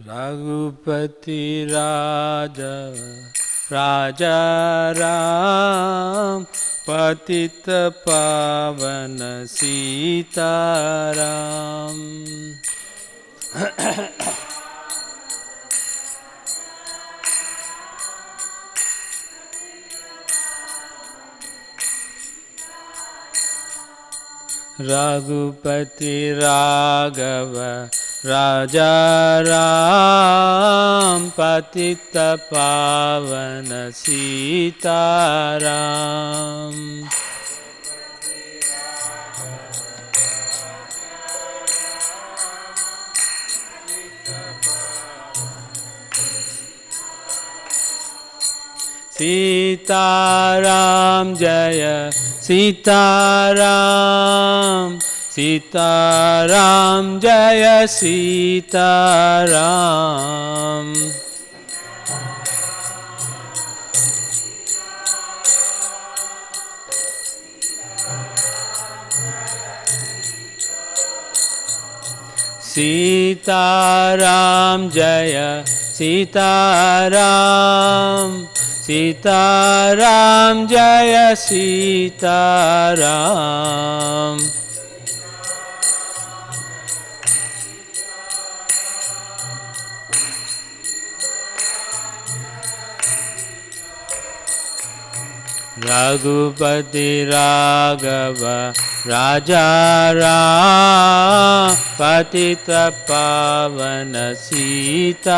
रघुपति राजा राजा राम पतित पावन सीताराम। रघुपति राघव राजा राम पतित पावन सीताराम। सीताराम जय सीताराम, सीताराम जय सीताराम। सीताराम जय सीताराम, सीताराम जय सीताराम। रघुपति राघव राजा राम पतित पावन सीताराम।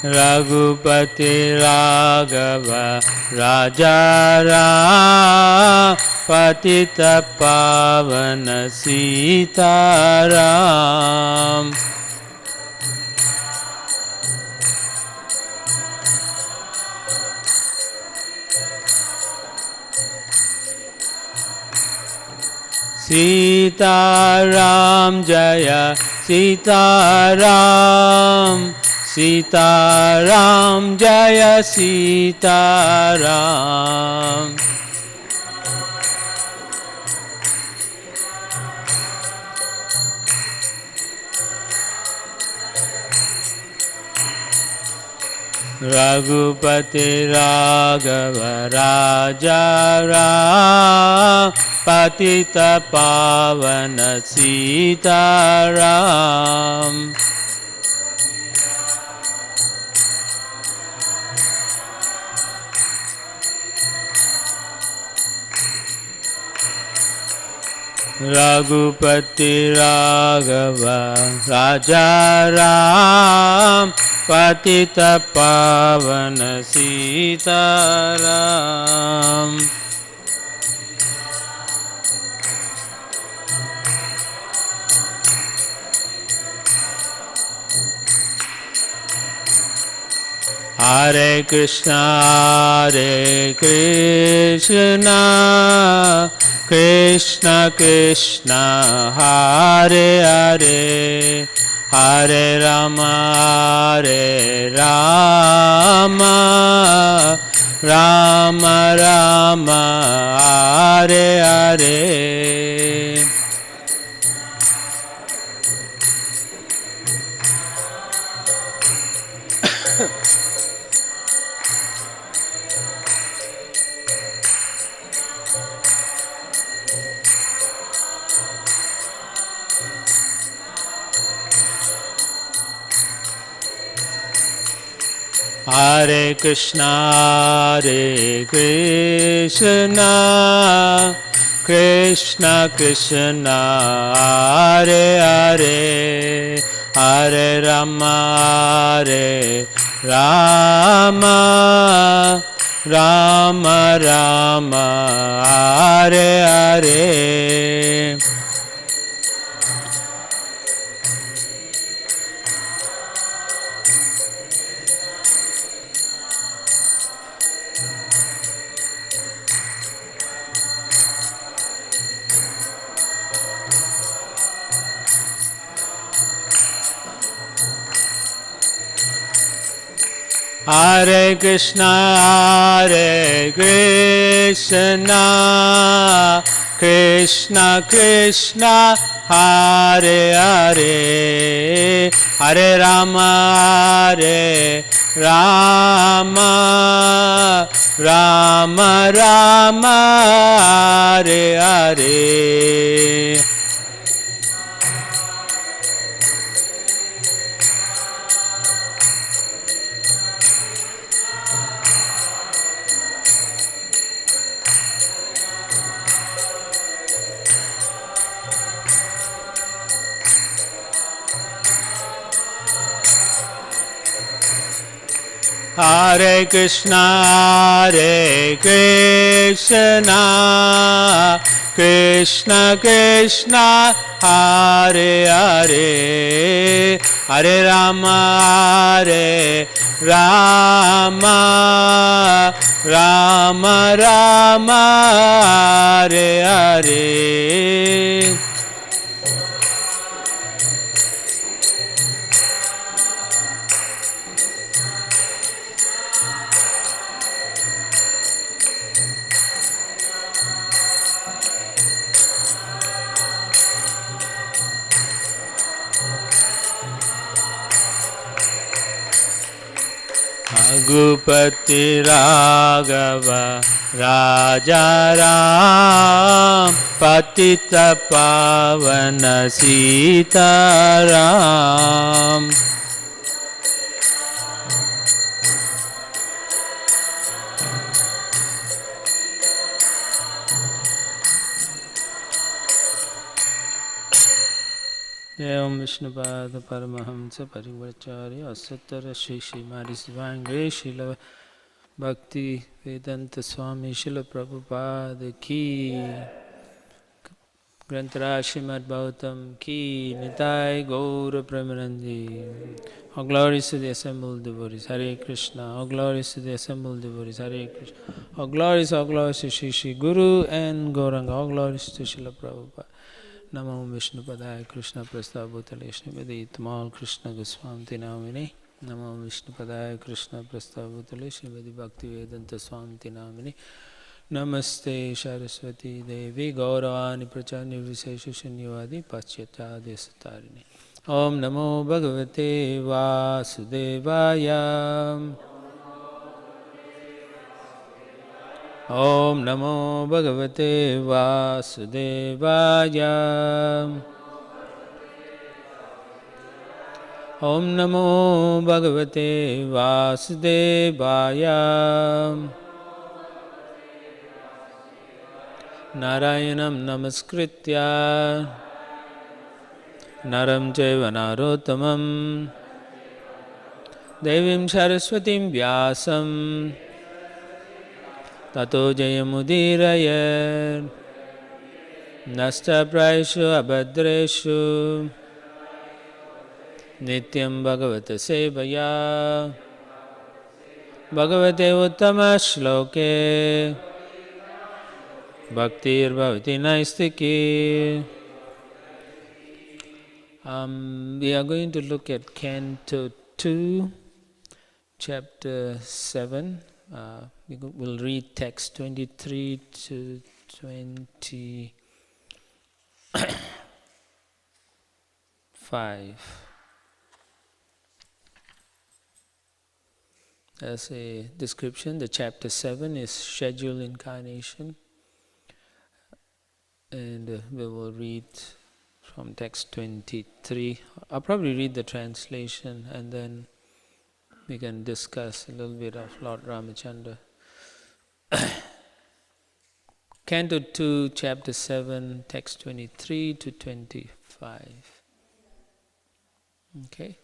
रघुपति राघव राजा राम पतित पावन सीताराम। सीताराम जय सीताराम, सीताराम जय सीताराम। रघुपति राघव राजा राम पतित पावन सीताराम। रघुपति राघव राजा राम पतित पावन सीताराम। हरे कृष्णा कृष्ण कृष्ण हरे हरे, हरे रामा राम राम हरे हरे। हरे कृष्णा कृष्ण कृष्ण हरे हरे, हरे Ram Ram Ram Hare Hare. Hare Krishna, Hare Krishna, Krishna Krishna, Hare Hare, Hare Rama, Hare Rama, Rama Rama, Hare Hare. Hare Krishna, Hare Krishna, Krishna Krishna, Hare Hare, Hare Rama, Hare Rama, Rama Rama, Hare Hare. Ragupati Raghava Raja Ram Patita Pavana Sita Ram. Om Vishnupada Paramahamsa Parivracharya Asatara Shri Srimadi Sivangre Srila Bhakti Vedanta Swami Srila Prabhupada Ki, Granthara Srimad Bhagavatam Ki, Nitai Gaura Premanandi. All glories to the assembled devotees, Hare Krishna. All glories to the assembled devotees, Hare Krishna. All glories to Shri Shri Guru and Gauranga. All glories to Srila Prabhupada. Namo Vishnu Padaya Krishna Prastabhutale Srimadi Tamal Krishna Goswami Namini. Namo Vishnu Padaya Krishna Prastabhutale Srimadi Bhakti Vedanta Swami Namini. Namaste Saraswati Devi Gauravani Prachani Vishesha Shunyavadi Paschata Desatarini. Om Namo Bhagavate Vasudevaya. Om Namo Bhagavate Vasudevaya. Om Namo Bhagavate Vasudevaya. Narayanam Namaskritya Naram Chaiva Narottamam Devim Saraswatim Vyasam Tato Jayamudiraya Nasta Praishu Abhadreshu Nityam Bhagavata Sevaya Bhagavate Uttama Shloke Bhaktir Bhavati Naistiki. We are going to look at Canto 2, Chapter 7. We'll read text 23 to 25. As a description, the chapter 7 is scheduled incarnation, and we will read from text 23. I'll probably read the translation and then we can discuss a little bit of Lord Ramachandra. Canto 2, Chapter 7, text 23 to 25. Okay.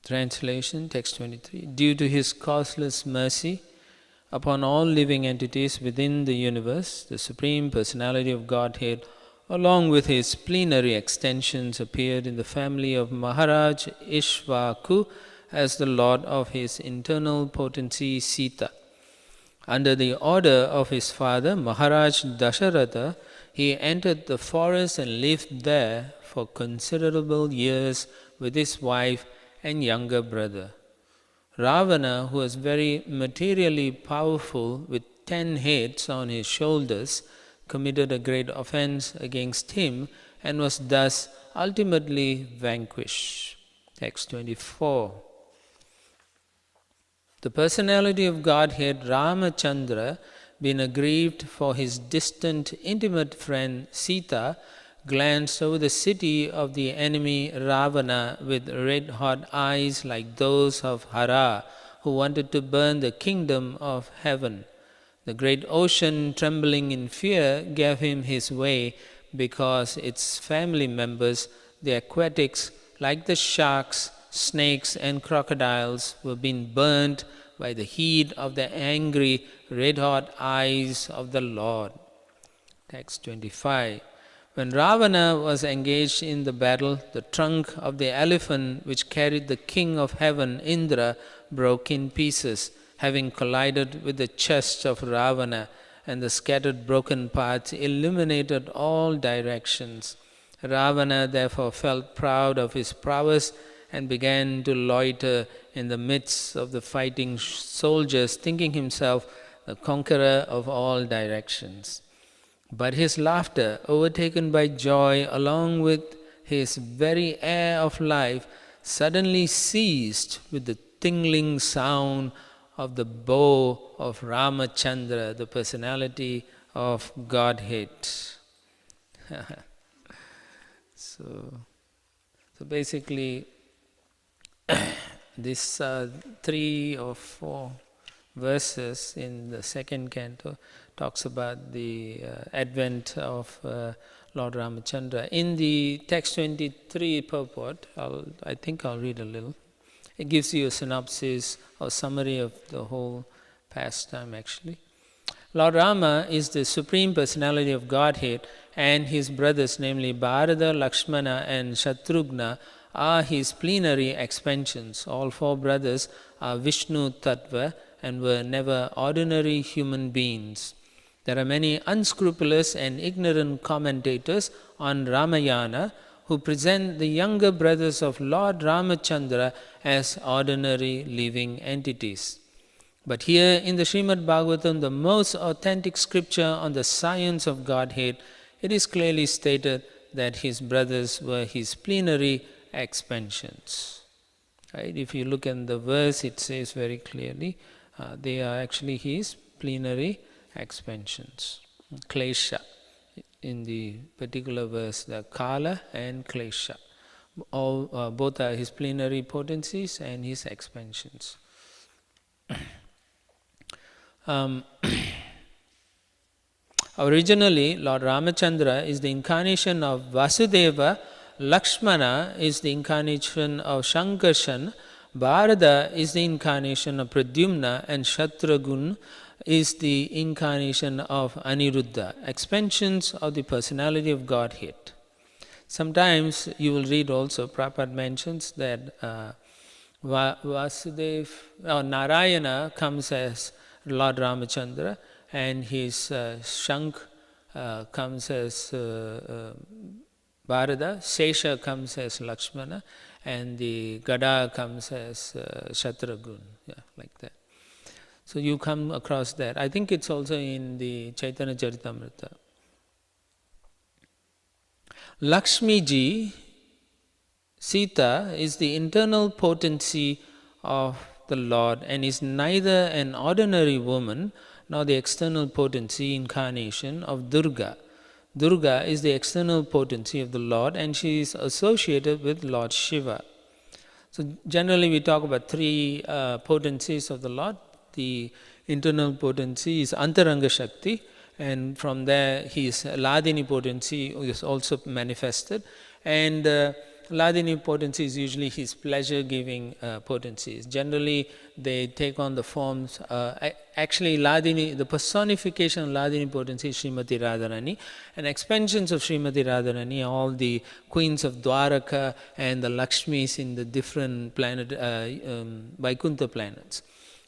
Translation, text 23. Due to his causeless mercy upon all living entities within the universe, the Supreme Personality of Godhead, along with his plenary extensions, appeared in the family of Maharaj Ishvaku as the lord of his internal potency Sita. Under the order of his father, Maharaj Dasharatha, he entered the forest and lived there for considerable years with his wife and younger brother. Ravana, who was very materially powerful with 10 heads on his shoulders, committed a great offense against him and was thus ultimately vanquished. Text 24. The personality of Godhead Ramachandra, being aggrieved for his distant, intimate friend Sita, glanced over the city of the enemy Ravana with red-hot eyes like those of Hara, who wanted to burn the kingdom of heaven. The great ocean, trembling in fear, gave him his way because its family members, the aquatics, like the sharks, snakes and crocodiles, were being burnt by the heat of the angry, red-hot eyes of the Lord. Text 25. When Ravana was engaged in the battle, the trunk of the elephant which carried the king of heaven, Indra, broke in pieces, having collided with the chest of Ravana, and the scattered broken parts illuminated all directions. Ravana therefore felt proud of his prowess and began to loiter in the midst of the fighting soldiers, thinking himself the conqueror of all directions. But his laughter, overtaken by joy along with his very air of life, suddenly ceased with the tingling sound of the bow of Ramachandra, the personality of Godhead. So basically, these 3 or 4 verses in the second canto talks about the advent of Lord Ramachandra. In the text 23 purport, I think I'll read a little. It gives you a synopsis or summary of the whole pastime actually. Lord Rama is the Supreme Personality of Godhead, and his brothers, namely Bharata, Lakshmana and Shatrughna, are his plenary expansions. All 4 brothers are Vishnu Tattva and were never ordinary human beings. There are many unscrupulous and ignorant commentators on Ramayana who present the younger brothers of Lord Ramachandra as ordinary living entities. But here in the Srimad Bhagavatam, the most authentic scripture on the science of Godhead, it is clearly stated that his brothers were his plenary expansions. Right? If you look at the verse, it says very clearly, they are actually his plenary expansions. Klesha, in the particular verse, the Kala and Klesha. Both are his plenary potencies and his expansions. Originally, Lord Ramachandra is the incarnation of Vasudeva, Lakshmana is the incarnation of Shankarshan, Bharata is the incarnation of Pradyumna, and Shatraghun is the incarnation of Aniruddha, expansions of the personality of Godhead. Sometimes you will read also, Prabhupada mentions that Vasudeva or Narayana comes as Lord Ramachandra, and his Shank comes as Bharata, Sesha comes as Lakshmana, and the Gada comes as Shatraghun, like that. So you come across that. I think it's also in the Chaitanya Charitamrita. Lakshmi ji, Sita, is the internal potency of the Lord and is neither an ordinary woman nor the external potency incarnation of Durga. Durga is the external potency of the Lord, and she is associated with Lord Shiva. So generally we talk about 3 potencies of the Lord. The internal potency is Antaranga Shakti, and from there his Ladini potency is also manifested, and Ladini potency is usually his pleasure-giving potencies. Generally, they take on the forms. Actually, Ladini, the personification of Ladini potency is Srimati Radharani, and expansions of Srimati Radharani are all the queens of Dwaraka and the Lakshmis in the different planet, Vaikuntha planets.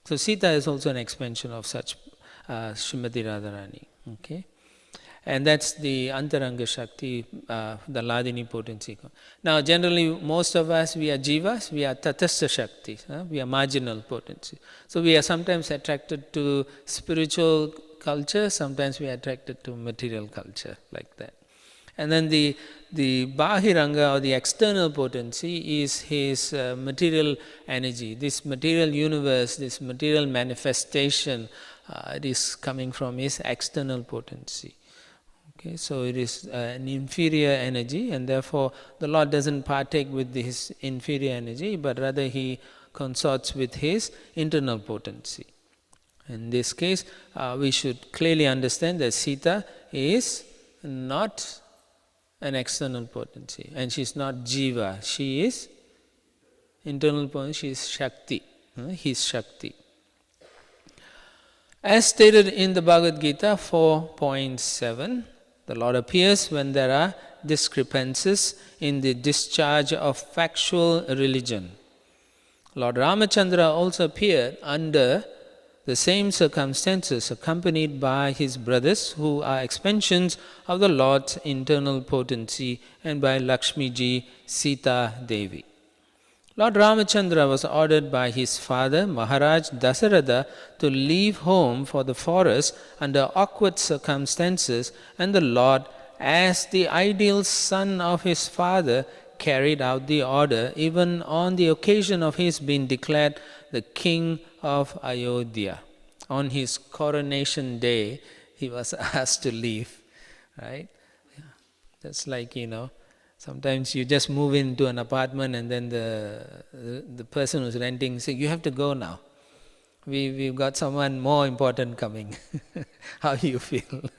So Sita is also an expansion of such Srimati Radharani. Okay. And that's the Antaranga Shakti, the Ladini potency. Now, generally, most of us, we are Jivas, we are Tatastha Shakti, we are marginal potency. So, we are sometimes attracted to spiritual culture, sometimes we are attracted to material culture, like that. And then the Bahiranga, or the external potency, is his material energy. This material universe, this material manifestation, it is coming from his external potency. Okay, so it is an inferior energy, and therefore the Lord doesn't partake with his inferior energy, but rather he consorts with his internal potency. In this case, we should clearly understand that Sita is not an external potency, and she is not Jiva. She is internal potency, she is Shakti, his Shakti. As stated in the Bhagavad Gita 4.7, the Lord appears when there are discrepancies in the discharge of factual religion. Lord Ramachandra also appeared under the same circumstances, accompanied by his brothers, who are expansions of the Lord's internal potency, and by Lakshmi ji, Sita Devi. Lord Ramachandra was ordered by his father, Maharaj Dasaratha, to leave home for the forest under awkward circumstances, and the Lord, as the ideal son of his father, carried out the order, even on the occasion of his being declared the king of Ayodhya. On his coronation day, he was asked to leave, right? That's like, sometimes you just move into an apartment and then the person who's renting says, you have to go now. We've got someone more important coming. How you feel?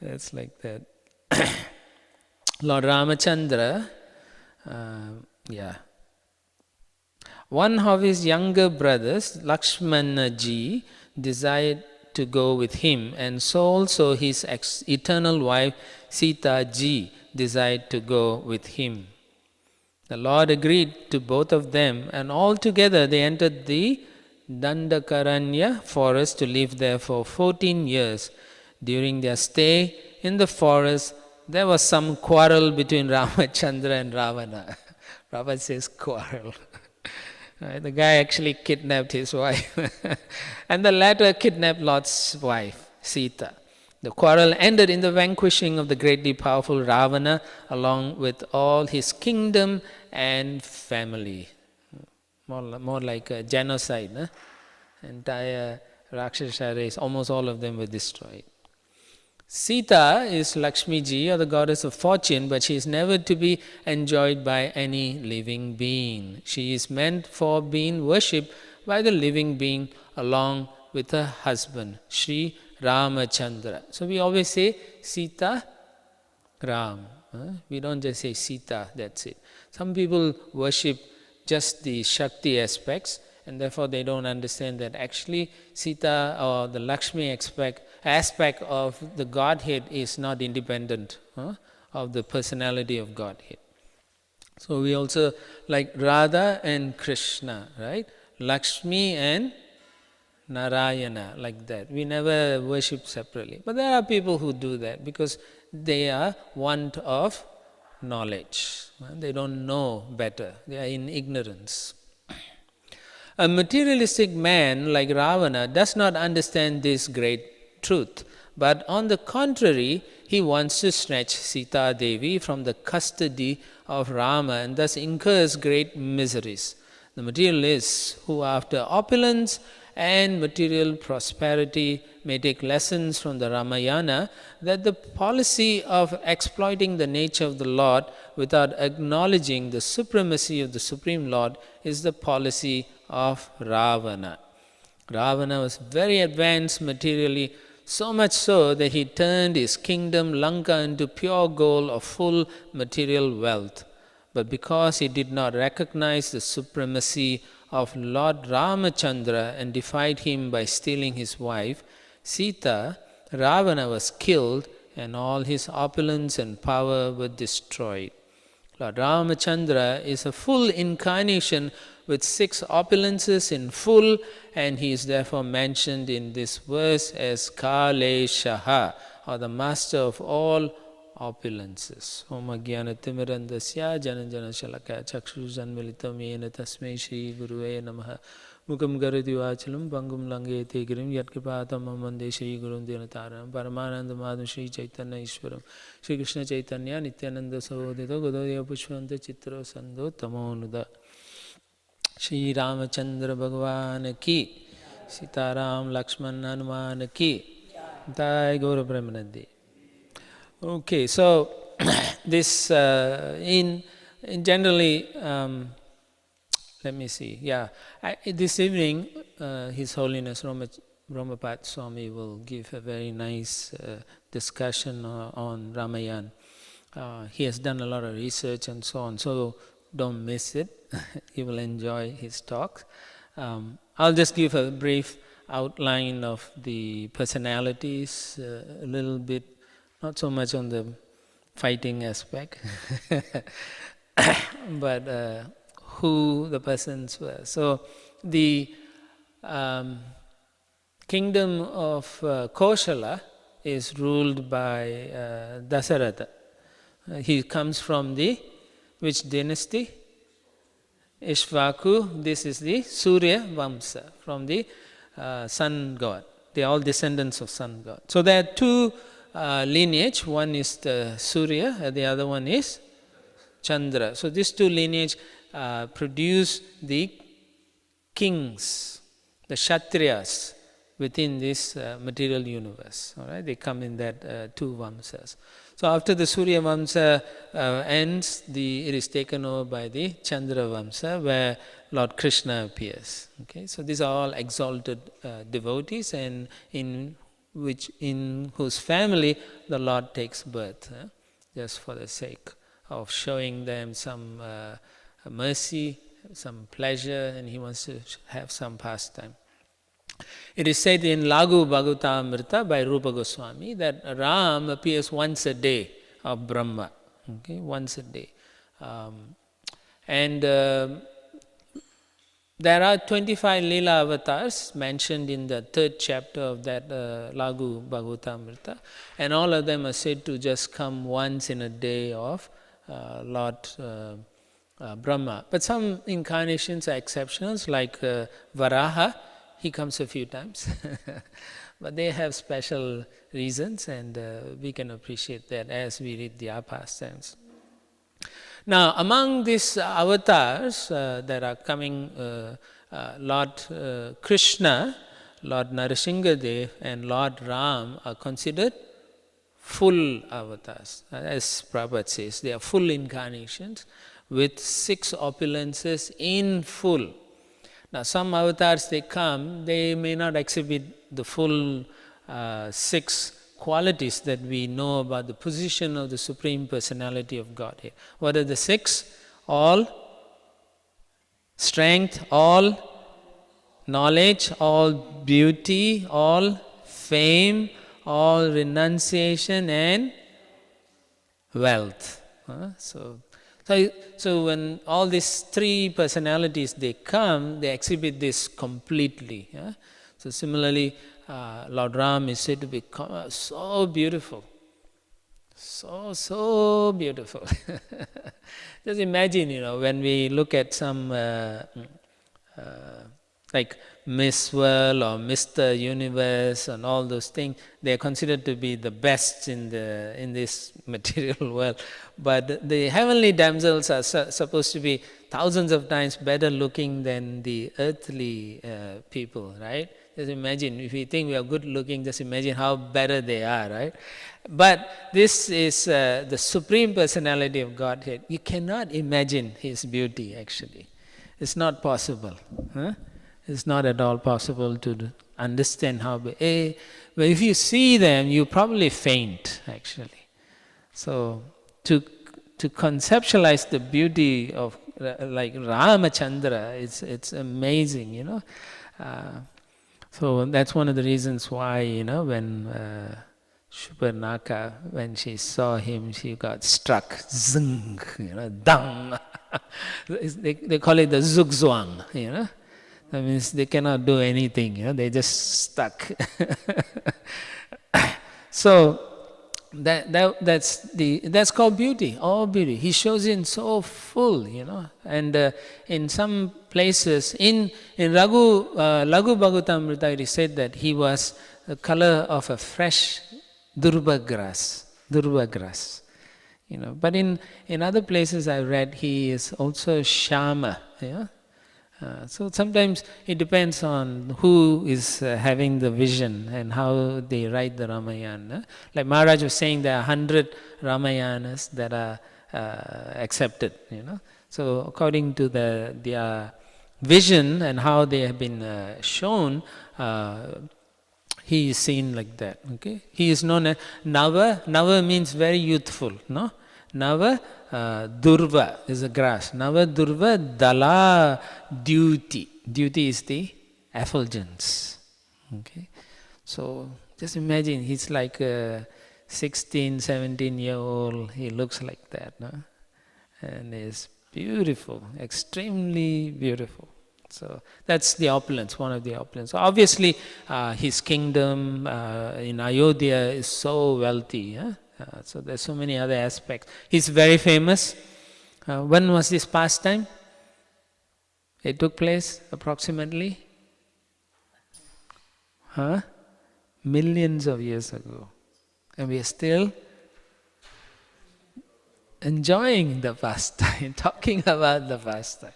That's like that. Lord Ramachandra, one of his younger brothers, Lakshmana ji, desired to go with him, and so also his eternal wife, Sita ji, desired to go with him. The Lord agreed to both of them, and all together they entered the Dandakaranya forest to live there for 14 years. During their stay in the forest, there was some quarrel between Ramachandra and Ravana. Prabhupada says quarrel. The guy actually kidnapped his wife. And the latter kidnapped Lord's wife, Sita. The quarrel ended in the vanquishing of the greatly powerful Ravana along with all his kingdom and family. More like a genocide. Entire Rakshasa race, almost all of them were destroyed. Sita is Lakshmi ji, or the goddess of fortune, but she is never to be enjoyed by any living being. She is meant for being worshipped by the living being along with her husband, Sri Ramachandra. So we always say Sita Ram. We don't just say Sita, that's it. Some people worship just the Shakti aspects, and therefore they don't understand that actually Sita, or the Lakshmi aspect of the Godhead, is not independent of the personality of Godhead. So we also like Radha and Krishna, right? Lakshmi and Narayana, like that. We never worship separately. But there are people who do that because they are want of knowledge. They don't know better. They are in ignorance. A materialistic man like Ravana does not understand this great truth, but on the contrary, he wants to snatch Sita Devi from the custody of Rama and thus incurs great miseries. The materialists who, after opulence and material prosperity, may take lessons from the Ramayana that the policy of exploiting the nature of the Lord without acknowledging the supremacy of the Supreme Lord is the policy of Ravana. Ravana was very advanced materially, so much so that he turned his kingdom Lanka into pure gold of full material wealth. But because he did not recognize the supremacy of Lord Ramachandra and defied him by stealing his wife, Sita, Ravana was killed and all his opulence and power were destroyed. Lord Ramachandra is a full incarnation with 6 opulences in full, and he is therefore mentioned in this verse as Kaleshaha, or the master of all opulences. Om Jnana Timirandasya Jananjana Shalakaya Chakshushanmilitam Yena Tasmai Shri Guruve Namaha Mukam Garati Vachalam Bangum Langete Girim Yatkipatam Amande Shri Gurum Dinataram Paramananda Madhu Shri Chaitanya Ishwaram Shri Krishna Chaitanya Nityananda Sahodita Godoya Pushwanta Chitra Sando Tamonuda Shri Ramachandra Bhagavan Ki Sitaram Lakshman Hanuman Ki Jai Gaura Premanandi. Okay, so this in generally, let me see. Yeah, this evening, His Holiness Ramapat Swami will give a very nice discussion on Ramayana. He has done a lot of research and so on, so don't miss it. You will enjoy his talk. I'll just give a brief outline of the personalities, a little bit. Not so much on the fighting aspect, but who the persons were. So the kingdom of Koshala is ruled by Dasaratha. He comes from the which dynasty? Ishvaku. This is the Surya Vamsa, from the sun god. They are all descendants of sun god. So there are two lineage. One is the Surya, and the other one is Chandra. So these two lineage produce the kings, the Kshatriyas within this material universe. All right, they come in that two Vamsas. So after the Surya Vamsa ends, it is taken over by the Chandra Vamsa, where Lord Krishna appears. Okay, so these are all exalted devotees, and in whose family the Lord takes birth, just for the sake of showing them some mercy, some pleasure, and he wants to have some pastime. It is said in Lagu Bhagavatamrita by Rupa Goswami that Ram appears once a day of Brahma, okay, once a day. There are 25 Leela avatars mentioned in the 3rd chapter of that Lagu Bhagavatamrita, and all of them are said to just come once in a day of Lord Brahma. But some incarnations are exceptions, like Varaha. He comes a few times, but they have special reasons, and we can appreciate that as we read the pastimes. Now, among these avatars that are coming, Lord Krishna, Lord Narasimhadev, and Lord Ram are considered full avatars. As Prabhupada says, they are full incarnations with 6 opulences in full. Now, some avatars they come, they may not exhibit the full 6 qualities that we know about the position of the Supreme Personality of Godhead. What are the 6? All strength, all knowledge, all beauty, all fame, all renunciation, and wealth. So when all these 3 personalities they come, they exhibit this completely. Yeah? So similarly, Lord Ram is said to be so beautiful, so beautiful. Just imagine, when we look at some like Miss World or Mr. Universe and all those things, they are considered to be the best in this material world. But the heavenly damsels are supposed to be thousands of times better looking than the earthly people, right? Just imagine, if we think we are good looking, just imagine how better they are, right? But this is the Supreme Personality of Godhead. You cannot imagine His beauty, actually. It's not possible. Huh? It's not at all possible to understand how. But if you see them, you probably faint, actually. So to conceptualize the beauty of like Ramachandra, it's amazing, So that's one of the reasons why, when Shubharnaka, when she saw him, she got struck, zing, dang. They call it the zugzwang, That means they cannot do anything, they just stuck. So that's called beauty, all beauty. He shows in so full, and in some places, in Laghu Bhagavatamrita, it is said that he was the color of a fresh durba grass, But in other places I read he is also Shama, so sometimes it depends on who is having the vision and how they write the Ramayana. Like Maharaj was saying, there are 100 Ramayanas that are accepted. So according to their vision and how they have been shown, he is seen like that. Okay, he is known as Nava. Nava means very youthful. No, Nava. Durva is a grass. Nava Durva Dala Duty. Duty is the effulgence. Okay. So just imagine he's like a 16, 17-year-old. He looks like that. No? And is beautiful, extremely beautiful. So that's the opulence, one of the opulence. Obviously, his kingdom in Ayodhya is so wealthy. So there's so many other aspects. He's very famous. When was this pastime? It took place approximately? Millions of years ago. And we are still enjoying the pastime, talking about the pastime.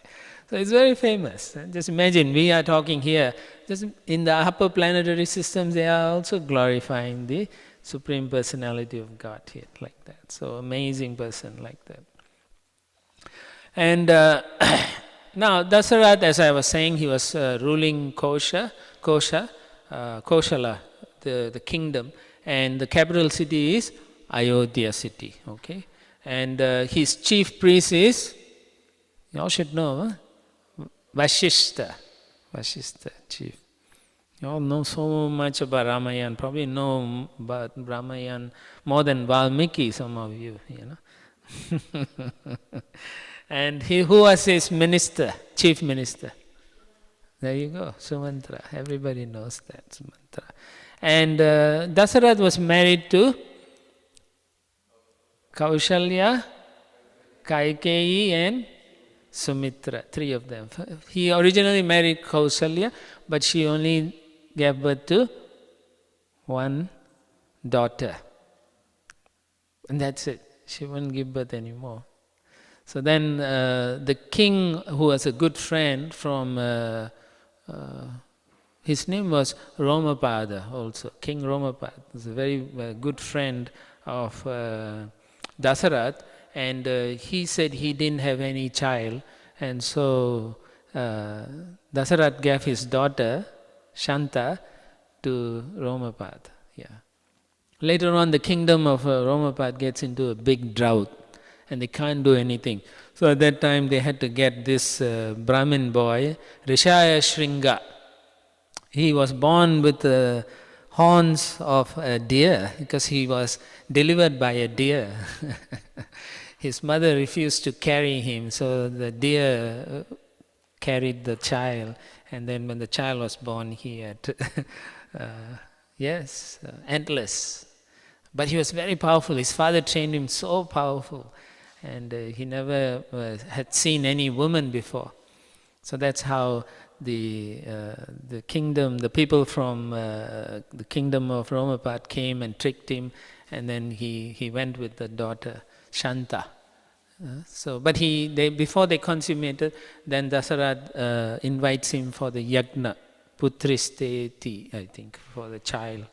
So it's very famous. Just imagine, we are talking here. Just in the upper planetary systems, they are also glorifying the Supreme Personality of Godhead like that. So amazing person like that. And now Dasarath, as I was saying, he was ruling Koshala, the kingdom, and the capital city is Ayodhya city. Okay, and his chief priest is, you all should know, Vashishta chief. You all know so much about Ramayana, probably know about Ramayana more than Valmiki, some of you, And who was his minister, chief minister? There you go, Sumantra. Everybody knows that, Sumantra. And Dasarath was married to Kaushalya, Kaikeyi and Sumitra, three of them. He originally married Kausalya, but she only gave birth to one daughter. And that's it. She won't give birth anymore. So then the king, who was a good friend from, his name was Romapada also. King Romapada was a very good friend of Dasarath. And he said he didn't have any child. And so Dasarath gave his daughter, Shanta, to Romapad. Yeah. Later on, the kingdom of Romapad gets into a big drought, and they can't do anything. So at that time, they had to get this Brahmin boy, Rishaya Shringa. He was born with the horns of a deer because he was delivered by a deer. His mother refused to carry him, so the deer carried the child, and then when the child was born, he had, antlers. But he was very powerful. His father trained him so powerful, and he never had seen any woman before. So that's how the kingdom, the people from the kingdom of Romapad came and tricked him, and then he went with the daughter, Shanta. But before they consummated, then Dasarath invites him for the yagna, putristeti, I think, for the child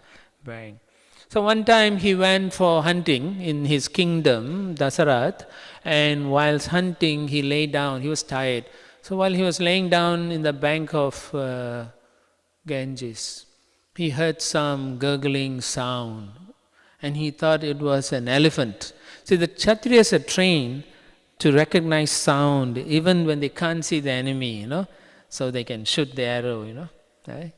bearing. So one time he went for hunting in his kingdom, Dasarath, and whilst hunting he lay down, he was tired. So while he was laying down in the bank of Ganges, he heard some gurgling sound, and he thought it was an elephant. See, the Kshatriyas are trained to recognize sound even when they can't see the enemy, so they can shoot the arrow, right?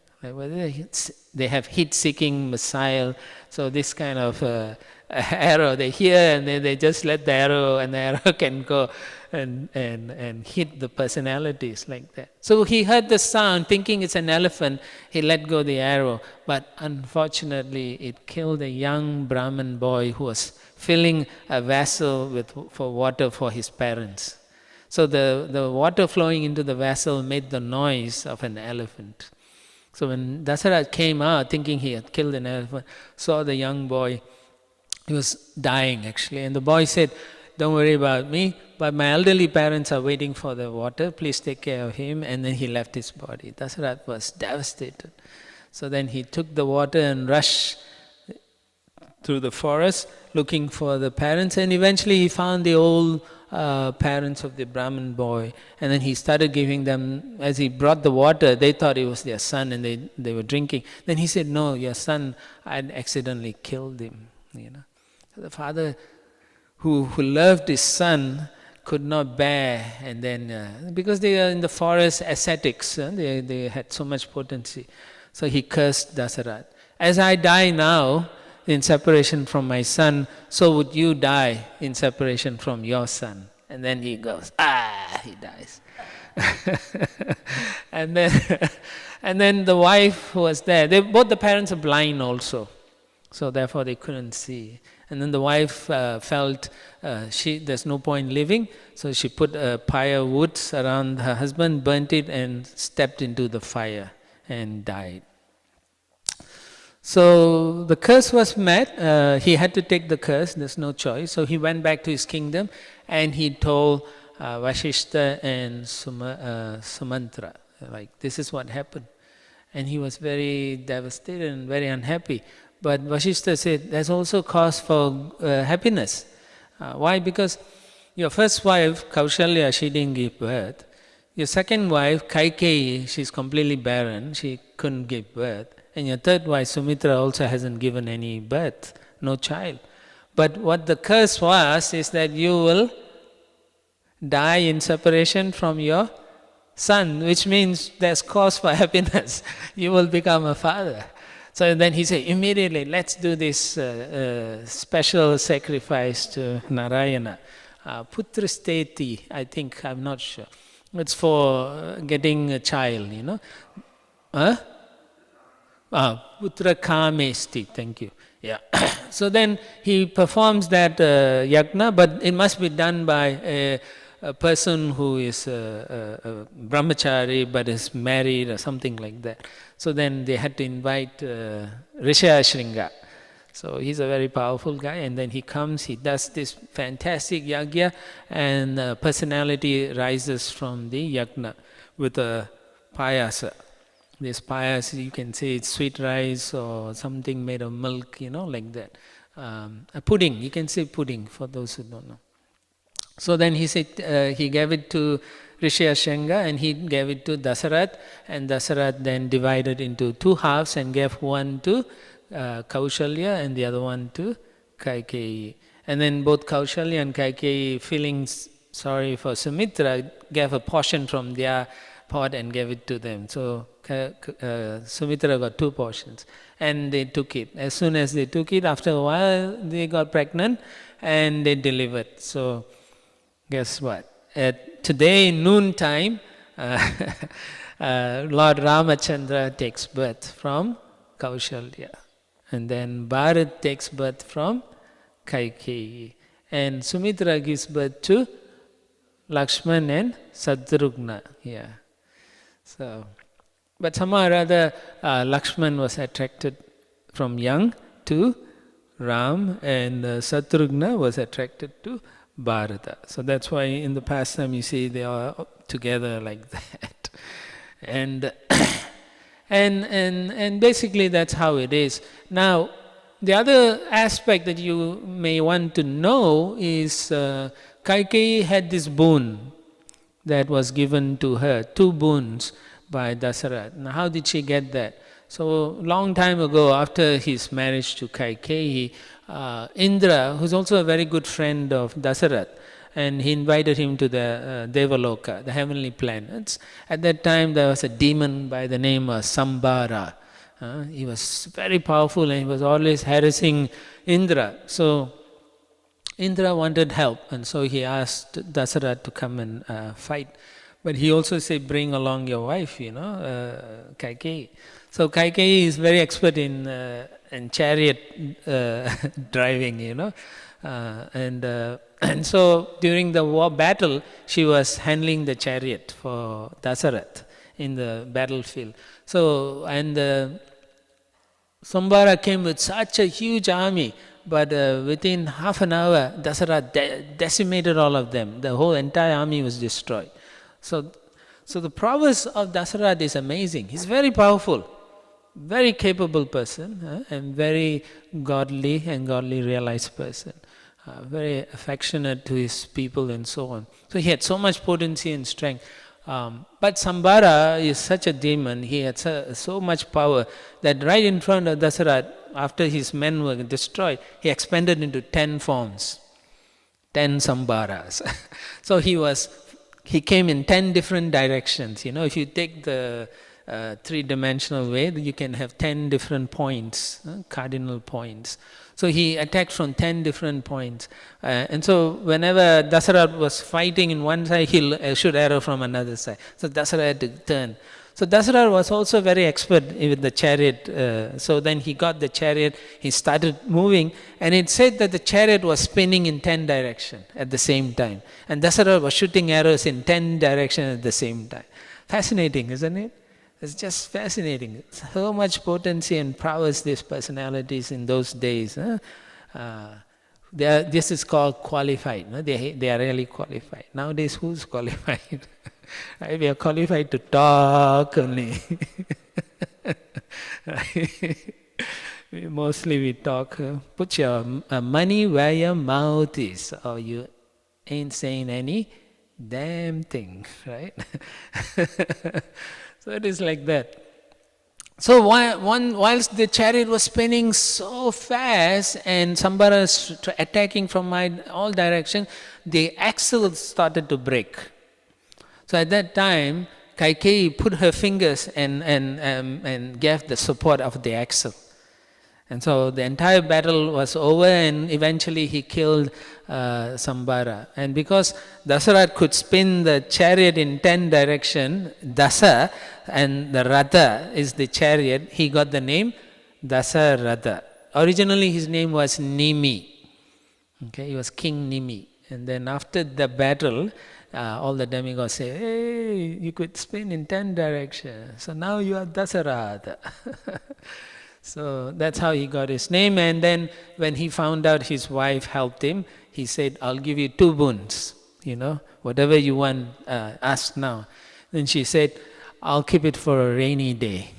They have heat-seeking missile, so this kind of arrow. They hear and they just let the arrow, and the arrow can go and hit the personalities like that. So he heard the sound, thinking it's an elephant. He let go the arrow, but unfortunately it killed a young Brahmin boy who was filling a vessel for water for his parents. So the water flowing into the vessel made the noise of an elephant. So when Dasaratha came out thinking he had killed an elephant, saw the young boy, he was dying actually, and the boy said, "Don't worry about me, but my elderly parents are waiting for the water, please take care of him." And then he left his body. Dasaratha was devastated. So then he took the water and rushed through the forest looking for the parents, and eventually he found the old parents of the Brahmin boy, and then he started giving them, as he brought the water, they thought it was their son and they were drinking. Then he said, "No, your son, I had accidentally killed him." So the father who loved his son could not bear, and then because they are in the forest ascetics, they had so much potency, so he cursed Dasaratha. "As I die now in separation from my son, so would you die in separation from your son." And then he goes, he dies. and then the wife who was there, both the parents are blind also, so therefore they couldn't see. And then the wife felt there's no point living, so she put a pyre of wood around her husband, burnt it, and stepped into the fire and died. So the curse was met. He had to take the curse, there's no choice. So he went back to his kingdom and he told Vasishtha and Sumantra, like, this is what happened. And he was very devastated and very unhappy. But Vasishtha said, there's also cause for happiness. Why? Because your first wife, Kaushalya, she didn't give birth. Your second wife, Kaikeyi, she's completely barren, she couldn't give birth. And your third wife, Sumitra, also hasn't given any birth, no child. But what the curse was is that you will die in separation from your son, which means there's cause for happiness. You will become a father. So then he said, immediately, let's do this special sacrifice to Narayana. Putrasteti, I think, I'm not sure. It's for getting a child, Putra kamesti, thank you. Yeah. So then he performs that yajna, but it must be done by a person who is a brahmachari but is married or something like that. So then they had to invite Rishya. So he's a very powerful guy, and then he comes, he does this fantastic yajna, and personality rises from the yajna with a payasa. This payasa, you can say it's sweet rice or something made of milk, like that. A pudding, you can say pudding for those who don't know. So then he said, he gave it to Rishya and he gave it to Dasaratha, and Dasaratha then divided into two halves and gave one to Kaushalya and the other one to Kaikeyi. And then both Kaushalya and Kaikeyi, feeling sorry for Sumitra, gave a portion from their pot and gave it to them. So Sumitra got two portions and they took it. As soon as they took it, after a while they got pregnant and they delivered. So guess what? Today, noontime, Lord Ramachandra takes birth from Kaushalya. And then Bharat takes birth from Kaikeyi. And Sumitra gives birth to Lakshman and Satrugna. Yeah. So, but somehow or other, Lakshman was attracted from young to Ram, and Satrugna was attracted to Bharata. So that's why in the pastime you see they are together like that. And basically that's how it is. Now, the other aspect that you may want to know is Kaikeyi had this boon that was given to her, two boons by Dasaratha. Now, how did she get that? So, long time ago, after his marriage to Kaikeyi, Indra, who's also a very good friend of Dasaratha, and he invited him to the Devaloka, the heavenly planets. At that time, there was a demon by the name of Sambara, He was very powerful and he was always harassing Indra. So Indra wanted help, and so he asked Dasarath to come and fight. But he also said, bring along your wife, Kaikeyi. So Kaikeyi is very expert in chariot driving, and so during the war battle, she was handling the chariot for Dasarath in the battlefield. So, and Sambara came with such a huge army, but within half an hour, Dasarath decimated all of them. The whole entire army was destroyed. So the prowess of Dasarath is amazing. He's very powerful, very capable person, and very godly and godly realized person. Very affectionate to his people and so on. So he had so much potency and strength. But Sambara is such a demon, he had so much power that right in front of Dasarath, after his men were destroyed, he expanded into 10 forms, 10 Sambaras. So he came in 10 different directions. If you take the three-dimensional way, you can have 10 different points, cardinal points. So he attacked from 10 different points. And so whenever Dasarath was fighting in one side, he'll shoot arrow from another side. So Dasarath had to turn. So Dasarath was also very expert with the chariot. So then he got the chariot, he started moving, and it said that the chariot was spinning in 10 directions at the same time. And Dasarath was shooting arrows in 10 directions at the same time. Fascinating, isn't it? It's just fascinating. So much potency and prowess these personalities in those days. This is called qualified. They are really qualified. Nowadays, who's qualified? Right? We are qualified to talk only. Mostly we talk. Put your money where your mouth is, or you ain't saying any damn thing, right? So it is like that. So whilst the chariot was spinning so fast and Sambara was attacking from all directions, the axle started to break. So at that time, Kaikeyi put her fingers and gave the support of the axle. And so the entire battle was over, and eventually he killed Sambara. And because Dasarath could spin the chariot in 10 directions, Dasa, and the Radha is the chariot, he got the name Dasarada. Originally his name was Nimi. Okay, he was King Nimi. And then after the battle, all the demigods say, hey, you could spin in 10 directions. So now you are Dasarada. So that's how he got his name. And then when he found out his wife helped him, he said, I'll give you 2 boons, whatever you want, ask now. Then she said, I'll keep it for a rainy day.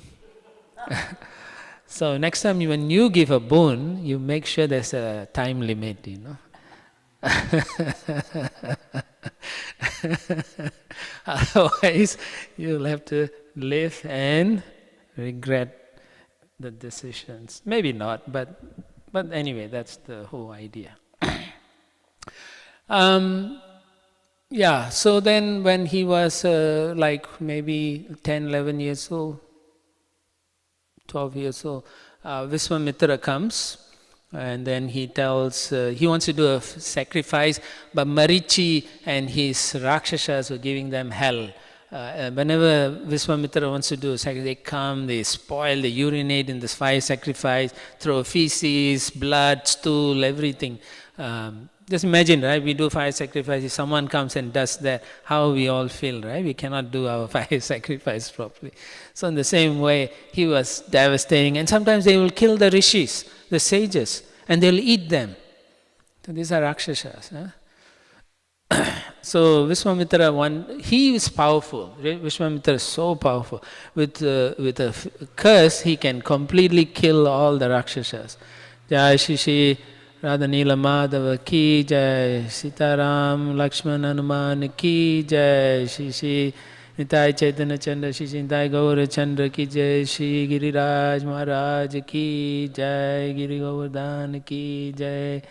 So next time when you give a boon, you make sure there's a time limit, Otherwise, you'll have to live and regret the decisions. Maybe not, but anyway, that's the whole idea. So then when he was like maybe 10, 11 years old, 12 years old, Vishwamitra comes, and then he tells, he wants to do a sacrifice, but Marichi and his Rakshasas were giving them hell. Whenever Vishwamitra wants to do a sacrifice, they come, they spoil, they urinate in this fire sacrifice, throw feces, blood, stool, everything. Just imagine, right? We do fire sacrifice, if someone comes and does that, how we all feel, right? We cannot do our fire sacrifice properly. So in the same way, he was devastating. And sometimes they will kill the rishis, the sages, and they'll eat them. So these are Rakshasas. So Vishwamitra, he is powerful. Vishwamitra is so powerful. With a curse, he can completely kill all the Rakshasas. Jai Shri Radha Nila Madhava ki Jai, Sitaram Lakshman Hanuman ki Jai, Shri Nitai Chaitanya Chandra, Shri Nitai Gaura Chandra ki Jai, Shri Giriraj Maharaj ki Jai, Giri Govardhan ki Jai.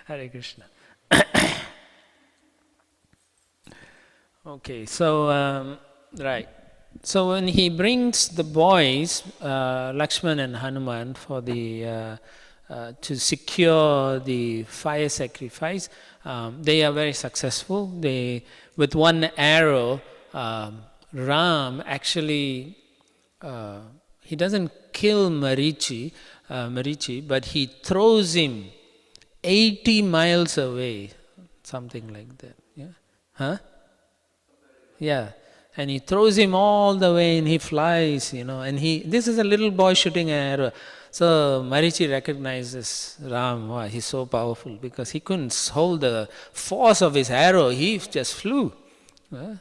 Hare Krishna. Okay, so, right. So when he brings the boys, Lakshman and Hanuman, for the to secure the fire sacrifice, they are very successful. They, with one arrow, Ram actually he doesn't kill Marichi, but he throws him 80 miles away, something like that. Yeah, huh? Yeah, and he throws him all the way, and he flies, and this is a little boy shooting an arrow. So Marichi recognizes Ram. Wow, he's so powerful, because he couldn't hold the force of his arrow. He just flew.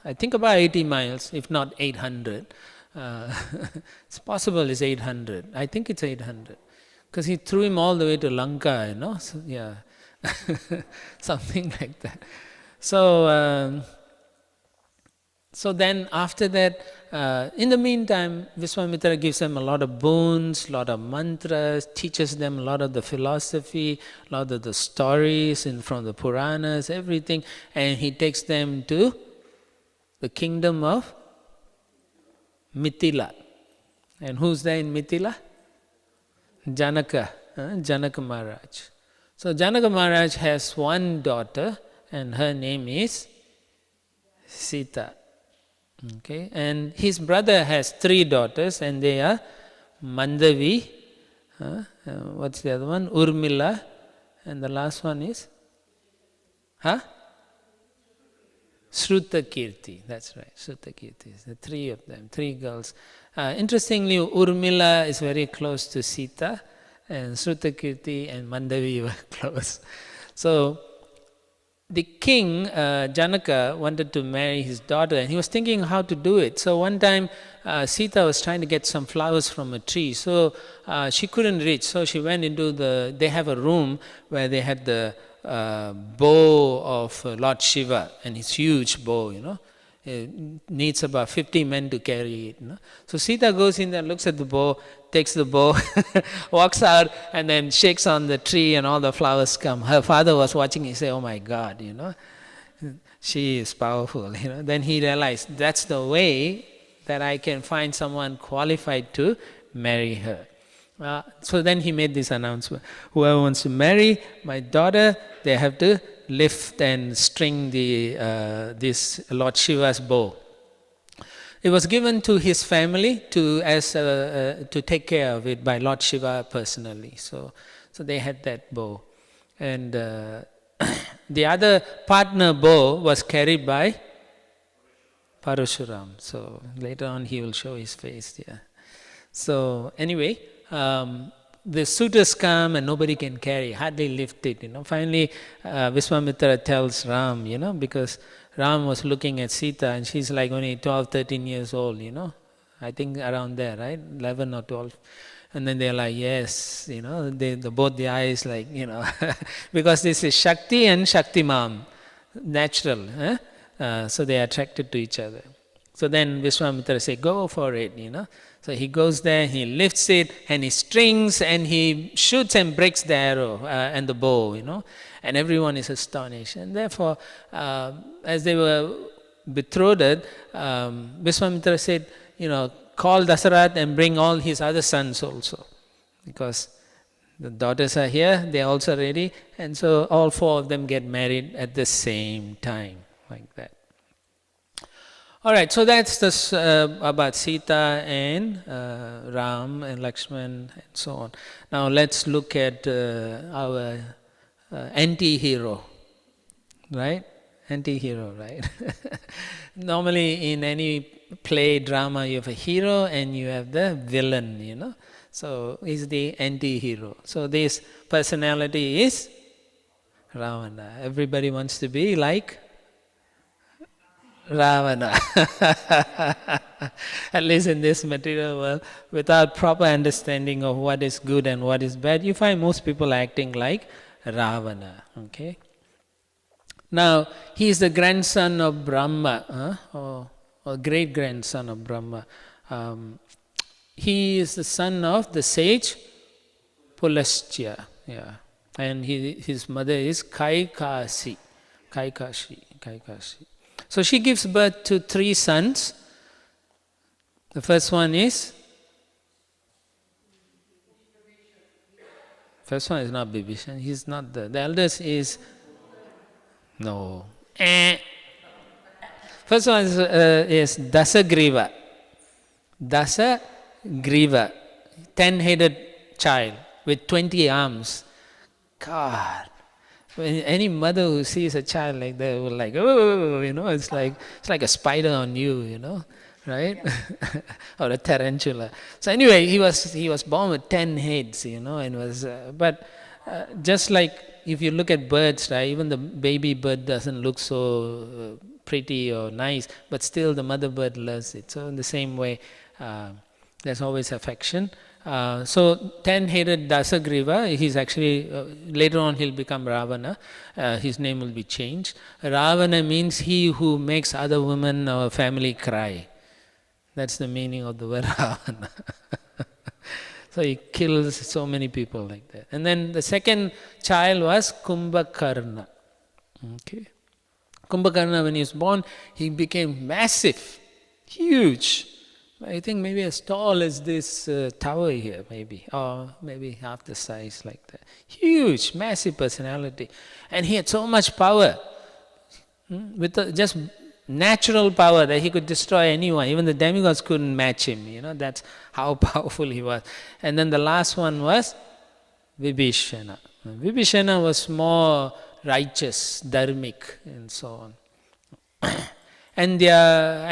I think about 80 miles, if not 800. It's possible it's 800. I think it's 800. Because he threw him all the way to Lanka, So, yeah, something like that. So, so then after that, in the meantime, Vishwamitra gives them a lot of boons, a lot of mantras, teaches them a lot of the philosophy, a lot of the stories from the Puranas, everything, and he takes them to the kingdom of Mithila. And who's there in Mithila? Janaka, Janaka Maharaj. So Janaka Maharaj has one daughter, and her name is Sita. Okay, and his brother has 3 daughters, and they are Mandavi, what's the other one? Urmila, and the last one is? Shrutakirti, that's right, Shrutakirti. The 3 of them, 3 girls. Interestingly, Urmila is very close to Sita, and Shrutakirti and Mandavi were close. So, the king, Janaka, wanted to marry his daughter, and he was thinking how to do it. So one time, Sita was trying to get some flowers from a tree, so she couldn't reach. So she went into they have a room where they had the bow of Lord Shiva, and his huge bow, It needs about 50 men to carry it. So Sita goes in there, looks at the bow, takes the bow, walks out, and then shakes on the tree, and all the flowers come. Her father was watching. He said, "Oh my God, she is powerful." Then he realized that's the way that I can find someone qualified to marry her. So then he made this announcement: whoever wants to marry my daughter, they have to lift and string this Lord Shiva's bow. It was given to his family to take care of it by Lord Shiva personally. So they had that bow, and the other partner bow was carried by Parashuram. So later on he will show his face. Yeah. So anyway. The suitors come and nobody can carry, hardly lift it. Finally, Vishwamitra tells Ram, because Ram was looking at Sita and she's like only 12, 13 years old, I think around there, right? 11 or 12. And then they're like, yes, both the eyes like, because this is Shakti and Shaktiman, natural. So they are attracted to each other. So then Vishwamitra said, go for it, So he goes there, he lifts it, and he strings, and he shoots and breaks the arrow and the bow, And everyone is astonished. And therefore, as they were betrothed, Vishwamitra said, call Dasarat and bring all his other sons also. Because the daughters are here, they are also ready. And so all 4 of them get married at the same time, like that. All right, so that's about Sita and Ram and Lakshman and so on. Now let's look at our anti-hero, right? Anti-hero, right? Normally in any play, drama, you have a hero and you have the villain, So he's the anti-hero. So this personality is Ravana. Everybody wants to be like Ravana. At least in this material world, without proper understanding of what is good and what is bad, you find most people acting like Ravana. Okay. Now he is the grandson of Brahma, or great grandson of Brahma. He is the son of the sage Pulastya. Yeah, and his mother is Kaikashi. So she gives birth to 3 sons. The first one is not Bibhishan. He's not the eldest is no. First one is Dasagriva. Dasagriva, 10-headed child with 20 arms. God, when any mother who sees a child like that will like, oh, it's like a spider on you, right? Or a tarantula. So anyway, he was born with 10 heads, and was just like if you look at birds, right? Even the baby bird doesn't look so pretty or nice, but still the mother bird loves it. So in the same way, there's always affection. So 10-headed Dasagriva, he's actually, later on he'll become Ravana, his name will be changed. Ravana means he who makes other women or family cry. That's the meaning of the word Ravana. So he kills so many people like that. And then the second child was Kumbhakarna. Okay. Kumbhakarna, when he was born, he became massive, huge. I think maybe as tall as this tower here, maybe, or maybe half the size like that. Huge, massive personality. And he had so much power, with just natural power that he could destroy anyone. Even the demigods couldn't match him, that's how powerful he was. And then the last one was Vibhishana. Vibhishana was more righteous, dharmic, and so on. And their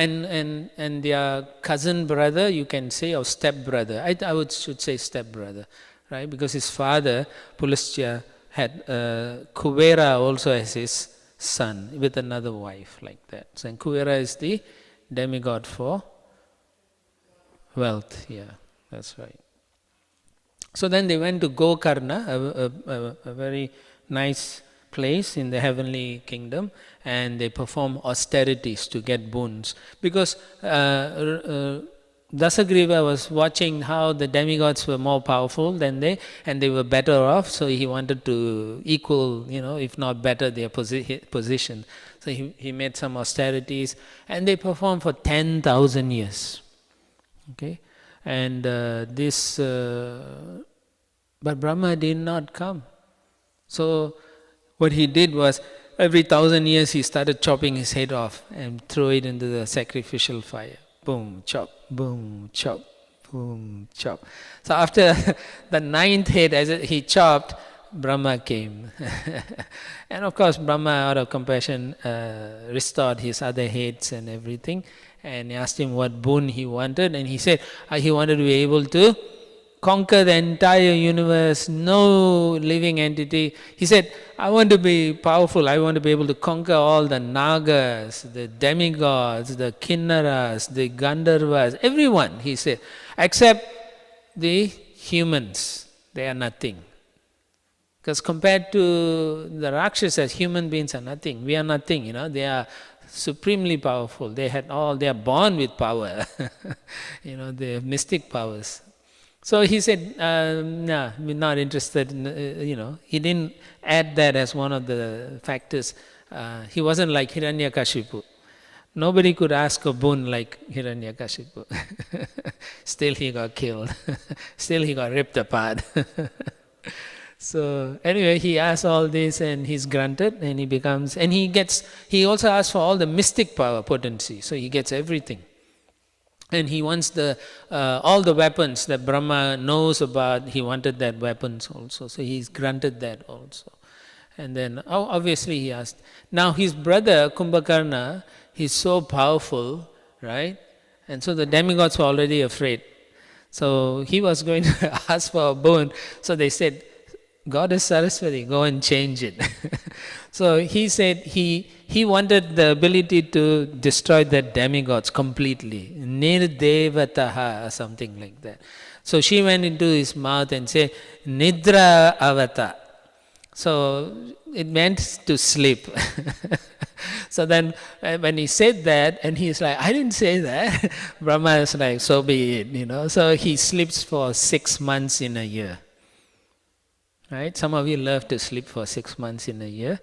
cousin brother, you can say, or step brother. I should say step brother, right? Because his father, Pulasthya, had Kuvera also as his son with another wife like that. So Kuvera is the demigod for wealth. Yeah, that's right. So then they went to Gokarna, a very nice place in the heavenly kingdom, and they perform austerities to get boons. Because Dasagriva was watching how the demigods were more powerful than they, and they were better off, so he wanted to equal, if not better, their position. So he made some austerities, and they performed for 10,000 years. Okay, and but Brahma did not come. So what he did was, every 1,000 years he started chopping his head off and throw it into the sacrificial fire. Boom, chop, boom, chop, boom, chop. So after the 9th head, as he chopped, Brahma came. And of course, Brahma, out of compassion, restored his other heads and everything. And he asked him what boon he wanted. And he said he wanted to be able to conquer the entire universe, no living entity. He said, I want to be powerful, I want to be able to conquer all the Nagas, the demigods, the Kinnaras, the Gandharvas, everyone, he said, except the humans. They are nothing. Because compared to the Rakshasas, human beings are nothing. We are nothing, they are supremely powerful. They are born with power. They have mystic powers. So he said, no, we're not interested in, he didn't add that as one of the factors. He wasn't like Hiranyakashipu. Nobody could ask a boon like Hiranyakashipu. Still he got killed. Still he got ripped apart. So anyway, he asks all this and he's granted, and he also asks for all the mystic power, potency. So he gets everything. And he wants all the weapons that Brahma knows about, he wanted that weapons also. So he's granted that also. And then obviously he asked. Now his brother Kumbhakarna, he's so powerful, right? And so the demigods were already afraid. So he was going to ask for a boon. So they said, Goddess Saraswati, go and change it. So he said he wanted the ability to destroy the demigods completely. Nirdevataha, or something like that. So she went into his mouth and said, Nidra Avata. So it meant to sleep. So then when he said that, and he's like, I didn't say that. Brahma is like, so be it, So he sleeps for 6 months in a year. Right? Some of you love to sleep for 6 months in a year.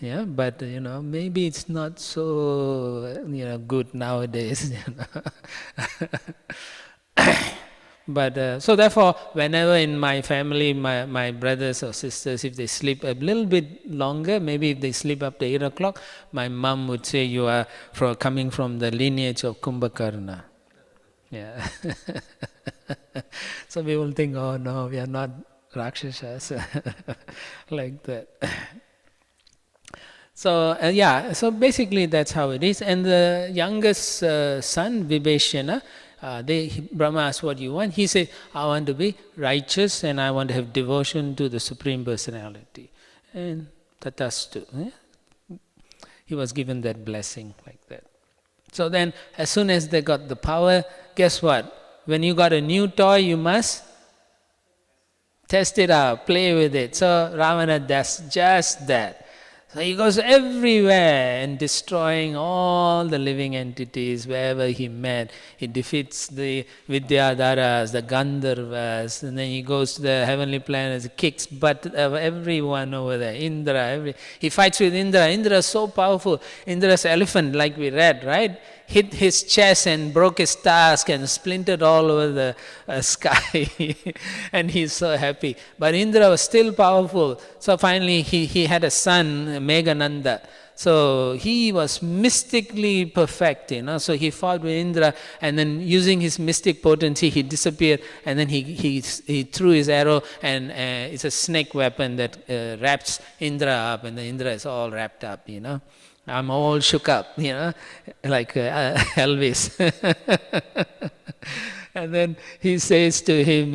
Yeah, but maybe it's not so good nowadays. But so therefore, whenever in my family, my brothers or sisters, if they sleep a little bit longer, maybe if they sleep up to 8 o'clock, my mom would say, you are coming from the lineage of Kumbhakarna. Yeah. So we will think, oh no, we are not Rakshasas. Like that. So so basically that's how it is. And the youngest son, Vibhishana, Brahma asked, what do you want? He said, I want to be righteous and I want to have devotion to the Supreme Personality. And tatastu. He was given that blessing like that. So then, as soon as they got the power, guess what? When you got a new toy, you must test it out, play with it. So Ravana does just that. So he goes everywhere and destroying all the living entities wherever he met. He defeats the Vidyadharas, the Gandharvas, and then he goes to the heavenly planets, kicks butt of everyone over there. Indra, he fights with Indra. Indra is so powerful. Indra's elephant, like we read, right? Hit his chest and broke his tusk and splintered all over the sky. And he's so happy. But Indra was still powerful. So finally he had a son, Meghananda. So he was mystically perfect, So he fought with Indra, and then using his mystic potency, he disappeared, and then he threw his arrow, and it's a snake weapon that wraps Indra up, and the Indra is all wrapped up, I'm all shook up, like Elvis. And then he says to him,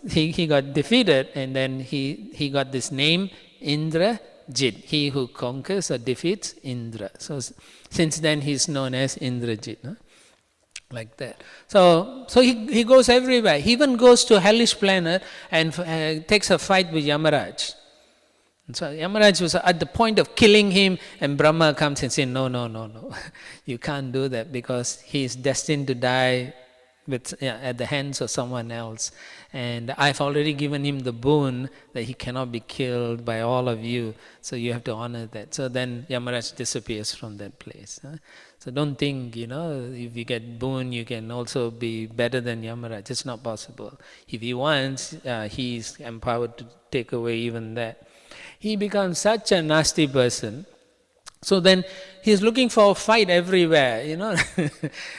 he got defeated, and then he got this name, Indrajit. He who conquers or defeats Indra. So since then he's known as Indrajit. Like that. So he goes everywhere. He even goes to hellish planet and takes a fight with Yamaraj. So Yamaraj was at the point of killing him, and Brahma comes and says, no, you can't do that because he is destined to die at the hands of someone else. And I've already given him the boon that he cannot be killed by all of you, so you have to honor that. So then Yamaraj disappears from that place. So don't think, if you get boon, you can also be better than Yamaraj. It's not possible. If he wants, he's empowered to take away even that. He becomes such a nasty person. So then he's looking for a fight everywhere,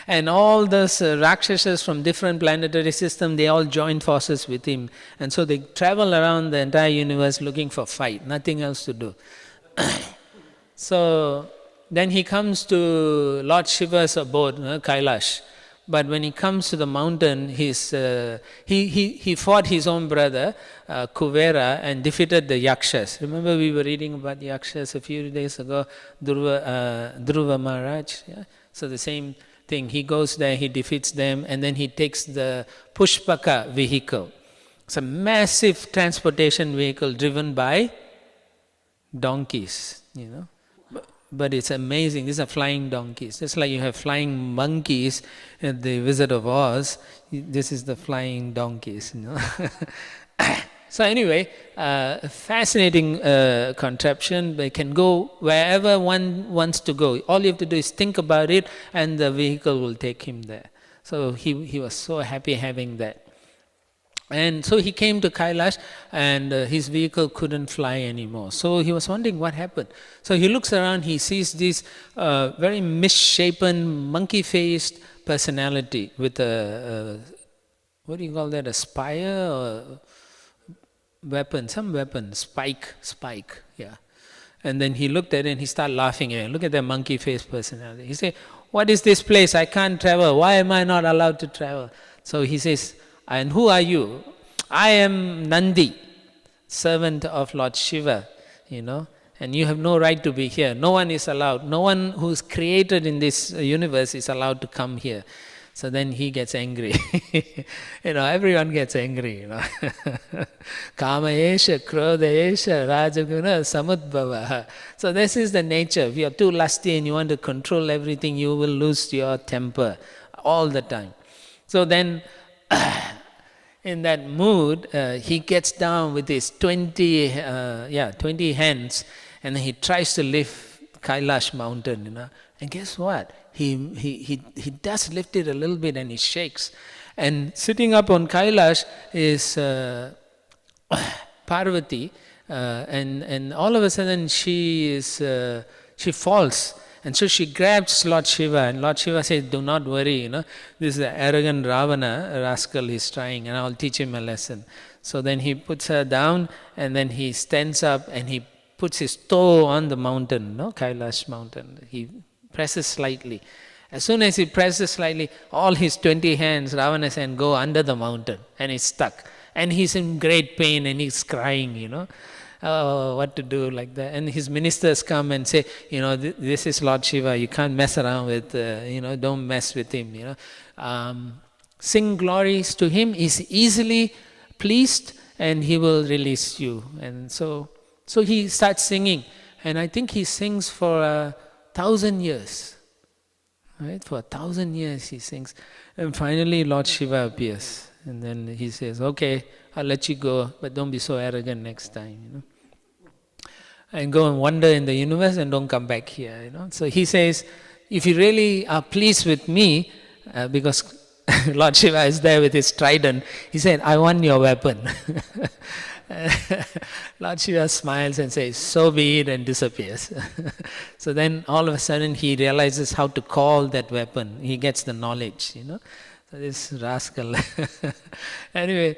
and all those Rakshasas from different planetary systems, they all join forces with him. And so they travel around the entire universe looking for fight, nothing else to do. So then he comes to Lord Shiva's abode, Kailash. But when he comes to the mountain, he fought his own brother, Kuvera, and defeated the Yakshas. Remember we were reading about the Yakshas a few days ago, Dhruva Maharaj. Yeah? So the same thing, he goes there, he defeats them, and then he takes the Pushpaka vehicle. It's a massive transportation vehicle driven by donkeys, But it's amazing. These are flying donkeys. Just like you have flying monkeys at the Wizard of Oz, this is the flying donkeys. So anyway, fascinating contraption. They can go wherever one wants to go. All you have to do is think about it, and the vehicle will take him there. So he was so happy having that. And so he came to Kailash, and his vehicle couldn't fly anymore. So he was wondering what happened. So he looks around, he sees this very misshapen, monkey-faced personality with a, what do you call that, a spire or weapon, some weapon, spike, yeah. And then he looked at it and he started laughing at it. Look at that monkey-faced personality. He said, what is this place? I can't travel. Why am I not allowed to travel? So he says, and who are you? I am Nandi, servant of Lord Shiva, and you have no right to be here. No one is allowed. No one who's created in this universe is allowed to come here. So then he gets angry. Everyone gets angry. Kama esha, krodha esha, rajaguna, samudbhava. So this is the nature. If you are too lusty and you want to control everything, you will lose your temper all the time. So then, in that mood, he gets down with his 20 hands, And then he tries to lift Kailash mountain, And guess what? He does lift it a little bit and he shakes. And sitting up on Kailash is Parvati, and all of a sudden she falls. And so she grabs Lord Shiva, and Lord Shiva says, do not worry, this is the arrogant Ravana, rascal, he's trying, and I'll teach him a lesson. So then he puts her down, and then he stands up, and he puts his toe on the mountain, Kailash mountain. He presses slightly. As soon as he presses slightly, all his 20 hands, Ravana's hand, go under the mountain, and he's stuck. And he's in great pain, and he's crying, Oh, what to do like that. And his ministers come and say, this is Lord Shiva, you can't mess around with, don't mess with him, Sing glories to him, he's easily pleased and he will release you. And so he starts singing, and I think he sings for 1,000 years. Right? For 1,000 years he sings. And finally Lord Shiva appears. And then he says, okay, I'll let you go, but don't be so arrogant next time, And go and wander in the universe and don't come back here, So he says, if you really are pleased with me, because Lord Shiva is there with his trident, he said, I want your weapon. Lord Shiva smiles and says, so be it, and disappears. So then all of a sudden he realizes how to call that weapon. He gets the knowledge, This rascal. Anyway,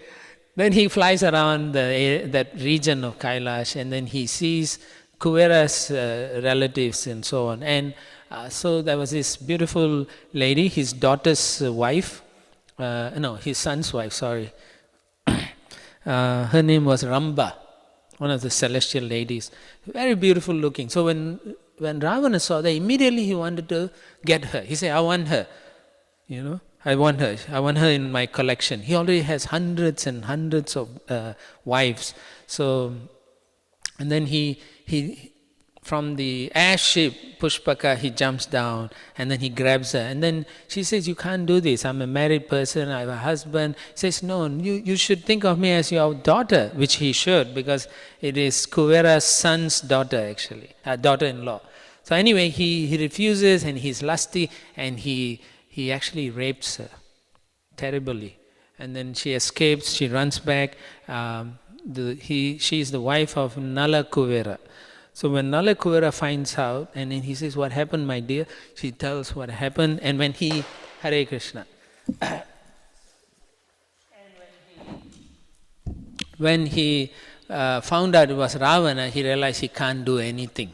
then he flies around that region of Kailash, and then he sees Kuvera's relatives and so on. And so there was this beautiful lady, his daughter's wife, his son's wife, sorry. Her name was Rama, one of the celestial ladies. Very beautiful looking. So when Ravana saw that, immediately he wanted to get her. He said, I want her, I want her. I want her in my collection. He already has hundreds and hundreds of wives. So, and then he from the airship, Pushpaka, he jumps down, and then he grabs her. And then she says, you can't do this. I'm a married person. I have a husband. He says, no, you should think of me as your daughter, which he should, because it is Kuvera's son's daughter, actually, daughter-in-law. So anyway, he refuses, and he's lusty, and he actually rapes her terribly. And then she escapes, she runs back. She is the wife of Nala Kuvera. So when Nala Kuvera finds out, and then he says, what happened, my dear? She tells what happened. And when Hare Krishna. When he found out it was Ravana, he realized he can't do anything.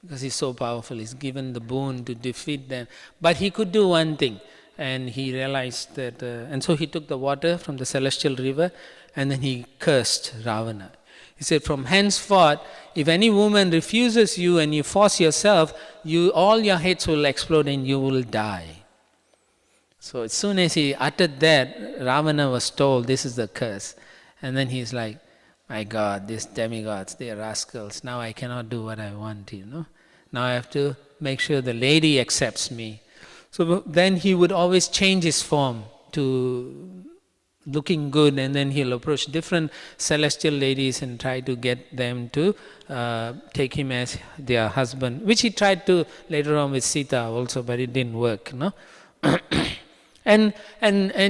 Because he's so powerful, he's given the boon to defeat them. But he could do one thing, and he realized that, and so he took the water from the celestial river, and then he cursed Ravana. He said, from henceforth, if any woman refuses you and you force yourself, all your heads will explode and you will die. So as soon as he uttered that, Ravana was told, this is the curse. And then he's like, my God, these demigods, they are rascals. Now I cannot do what I want, Now I have to make sure the lady accepts me. So then he would always change his form to looking good, and then he'll approach different celestial ladies and try to get them to take him as their husband, which he tried to later on with Sita also, but it didn't work, And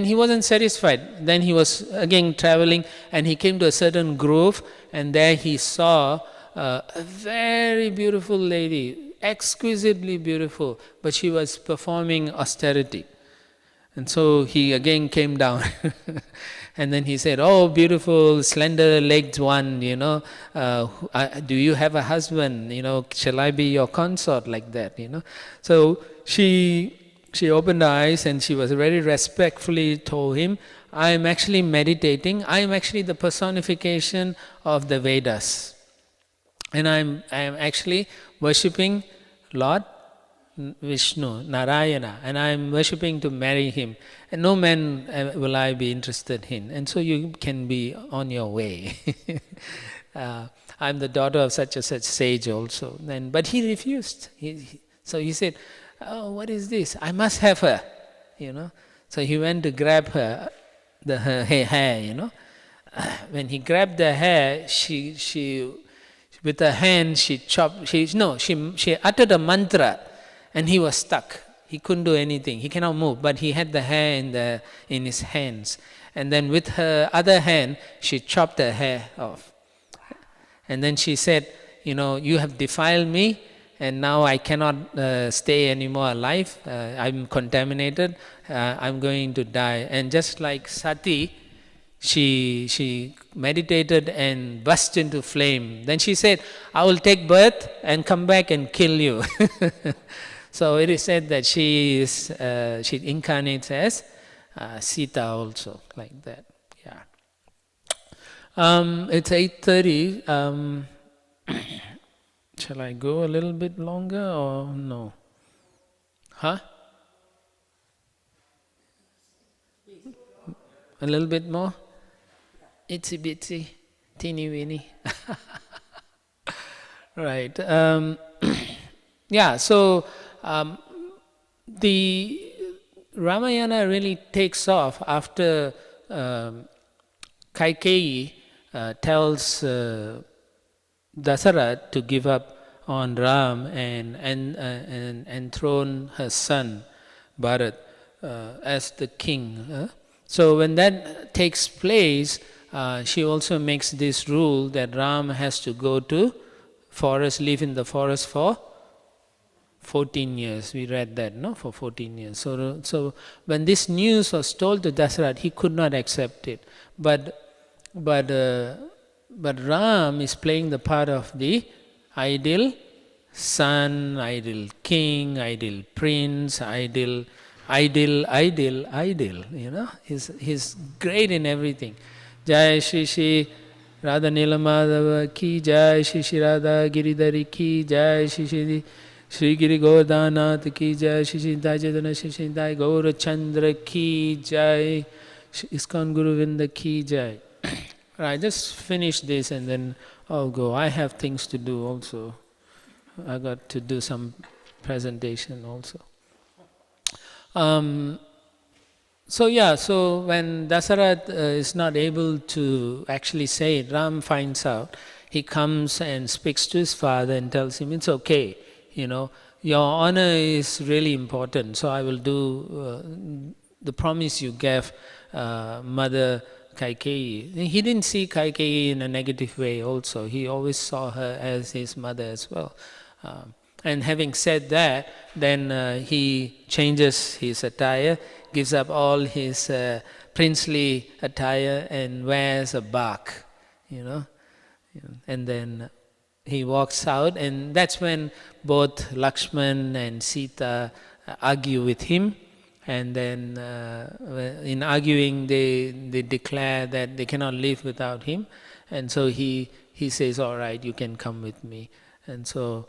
he wasn't satisfied. Then he was again traveling, and he came to a certain grove, and there he saw a very beautiful lady, exquisitely beautiful, but she was performing austerity. And so he again came down. And then he said, oh, beautiful, slender-legged one, do you have a husband? Shall I be your consort, like that, So she opened her eyes, and she was very respectfully told him, I am actually meditating. I am actually the personification of the Vedas. And I am actually worshipping Lord Vishnu, Narayana, and I am worshipping to marry him. And no man will I be interested in. And so you can be on your way. I am the daughter of such and such sage also. But he refused. So he said, oh, what is this? I must have her, So he went to grab her hair, When he grabbed the hair, she with her hand she chopped, she uttered a mantra and he was stuck. He couldn't do anything, he cannot move, but he had the hair in his hands. And then with her other hand, she chopped her hair off. And then she said, you have defiled me, and now I cannot stay anymore alive. I'm contaminated. I'm going to die. And just like Sati, she meditated and burst into flame. Then she said, I will take birth and come back and kill you. So it is said that she incarnates as Sita also, like that. Yeah. It's 8:30. Shall I go a little bit longer or no? Huh? A little bit more? Itsy bitsy, teeny weeny. Right. Yeah, so the Ramayana really takes off after Kaikeyi tells Dasarath to give up on Ram and enthrone her son Bharat as the king. So when that takes place, she also makes this rule that Ram has to go to forest, live in the forest for 14 years. We read that, no? For 14 years. So when this news was told to Dasarath, he could not accept it. But Ram is playing the part of the ideal son, ideal king, ideal prince, ideal. He's great in everything. Jai Shri Shri Radha Nilamadava ki Jai Shri Shri Radha Giridhari ki Jai Shri Shri Shri Giri Govardhanath ki Jai Shri Shri Dajadana Shri Shri Dai Gaura Chandra ki Jai Iskcon Guru Vinda ki Jai. Right, just finish this and then I'll go. I have things to do also. I got to do some presentation also. So when Dasarath is not able to actually say it, Ram finds out. He comes and speaks to his father and tells him, it's okay, your honor is really important, so I will do the promise you gave Mother Kaikeyi. He didn't see Kaikeyi in a negative way also. He always saw her as his mother as well. And having said that, then he changes his attire, gives up all his princely attire and wears a bark, And then he walks out, and that's when both Lakshman and Sita argue with him. And then in arguing, they declare that they cannot live without him. And so he says, all right, you can come with me. And so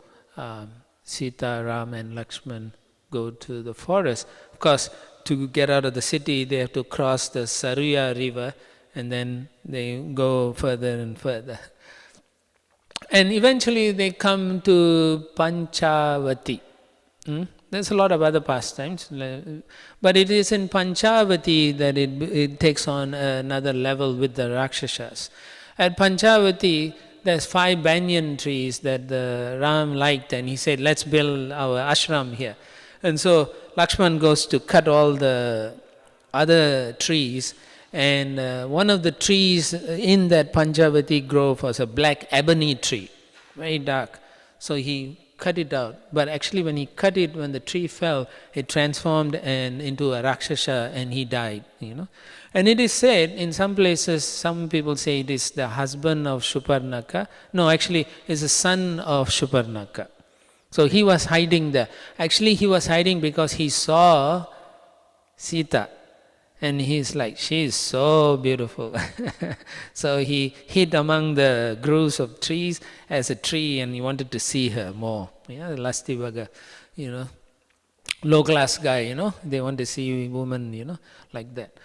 Sita, Ram and Lakshman go to the forest. Of course, to get out of the city, they have to cross the Saruya river, and then they go further and further. And eventually they come to Panchavati. There's a lot of other pastimes, but it is in Panchavati that it takes on another level with the Rakshasas. At Panchavati, there's 5 banyan trees that Ram liked, and he said, let's build our ashram here. And so Lakshman goes to cut all the other trees, and one of the trees in that Panchavati grove was a black ebony tree, very dark. So he cut it out. But actually when he cut it, when the tree fell, it transformed into a Rakshasa and he died, And it is said, in some places, some people say it is the husband of Shuparnaka. No, actually it's the son of Shuparnaka. So he was hiding there. Actually he was hiding because he saw Sita. And he's like, she is so beautiful. So he hid among the groves of trees as a tree, and he wanted to see her more. Lasti Baga, low class guy, they want to see women, like that.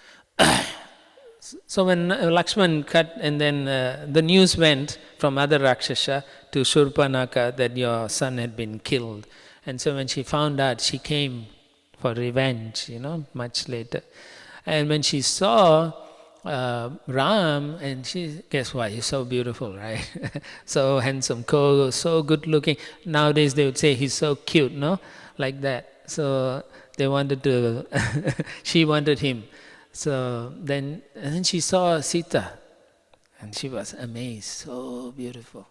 So when Lakshman cut, and then the news went from other Rakshasa to Shurpanaka that your son had been killed. And so when she found out, she came for revenge, much later. And when she saw Ram, and she, guess what, he's so beautiful, right? So handsome, so good looking. Nowadays they would say he's so cute, no? Like that. So they wanted to, she wanted him. So then, and then she saw Sita, and she was amazed, so beautiful.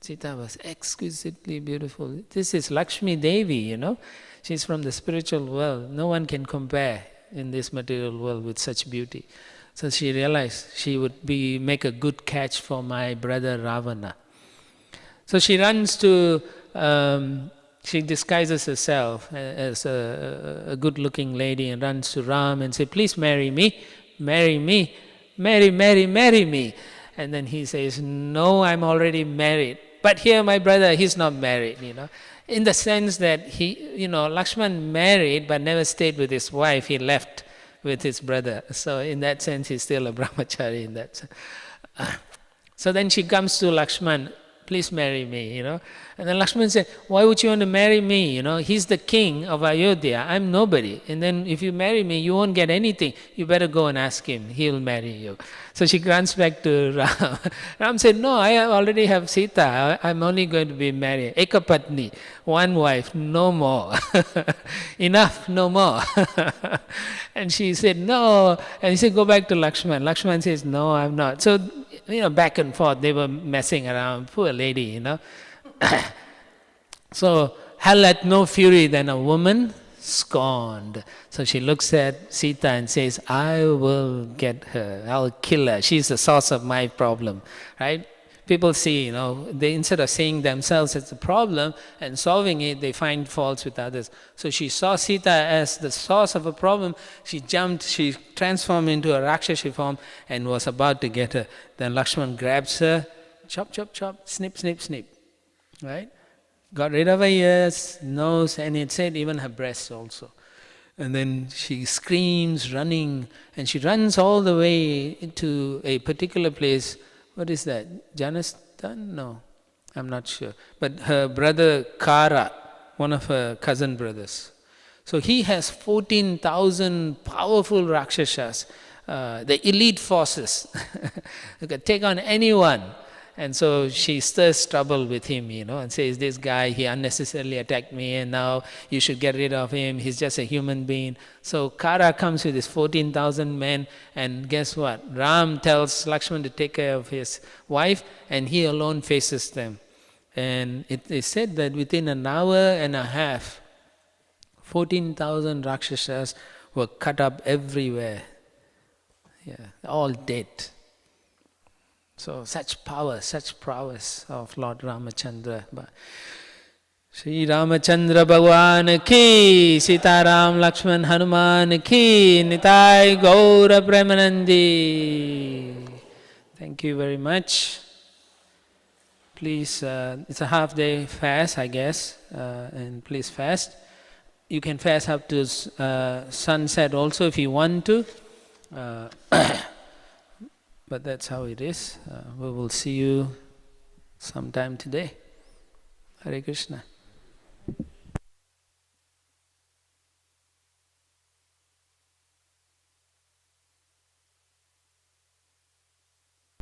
Sita was exquisitely beautiful. This is Lakshmi Devi, She's from the spiritual world. No one can compare in this material world with such beauty. So she realized she would make a good catch for my brother Ravana. So she runs to, she disguises herself as a good-looking lady and runs to Ram and says, please marry me, marry me, marry me. And then he says, no, I'm already married. But here my brother, he's not married, in the sense that he, Lakshman married but never stayed with his wife, he left with his brother. So in that sense, he's still a brahmachari in that sense. So then she comes to Lakshman, please marry me, And then Lakshman said, why would you want to marry me, He's the king of Ayodhya, I'm nobody. And then if you marry me, you won't get anything. You better go and ask him, he'll marry you. So she runs back to Ram. Ram said, no, I already have Sita. I'm only going to be married. Ekapatni, one wife, no more. Enough, no more. And she said, no. And he said, go back to Lakshman. Lakshman says, no, I'm not. So, back and forth, they were messing around. Poor lady, So, hell hath no fury than a woman scorned. So she looks at Sita and says, I will get her, I'll kill her. She's the source of my problem, right? People see, they instead of seeing themselves as the problem and solving it, they find faults with others. So she saw Sita as the source of a problem. She jumped, she transformed into a Rakshasi form and was about to get her. Then Lakshman grabs her, chop, chop, chop, snip, snip, snip, right? Got rid of her ears, nose, and it said even her breasts also. And then she screams, running, and she runs all the way to a particular place. What is that? Janastan? No, I'm not sure. But her brother Kara, one of her cousin brothers. So he has 14,000 powerful Rakshasas, the elite forces. They could take on anyone. And so she stirs trouble with him, and says, this guy, he unnecessarily attacked me and now you should get rid of him, he's just a human being. So Kara comes with his 14,000 men, and guess what? Ram tells Lakshman to take care of his wife and he alone faces them. And it is said that within an hour and a half, 14,000 Rakshasas were cut up everywhere. All dead. So such prowess of Lord Ramachandra. Shri Ramachandra Bhagwan ki, Sitaram Lakshman Hanuman ki, Nitai Gaura Premanandi. Thank you very much. Please, it's a half-day fast, I guess, and please fast. You can fast up to sunset also if you want to. But that's how it is. We will see you sometime today. Hare Krishna.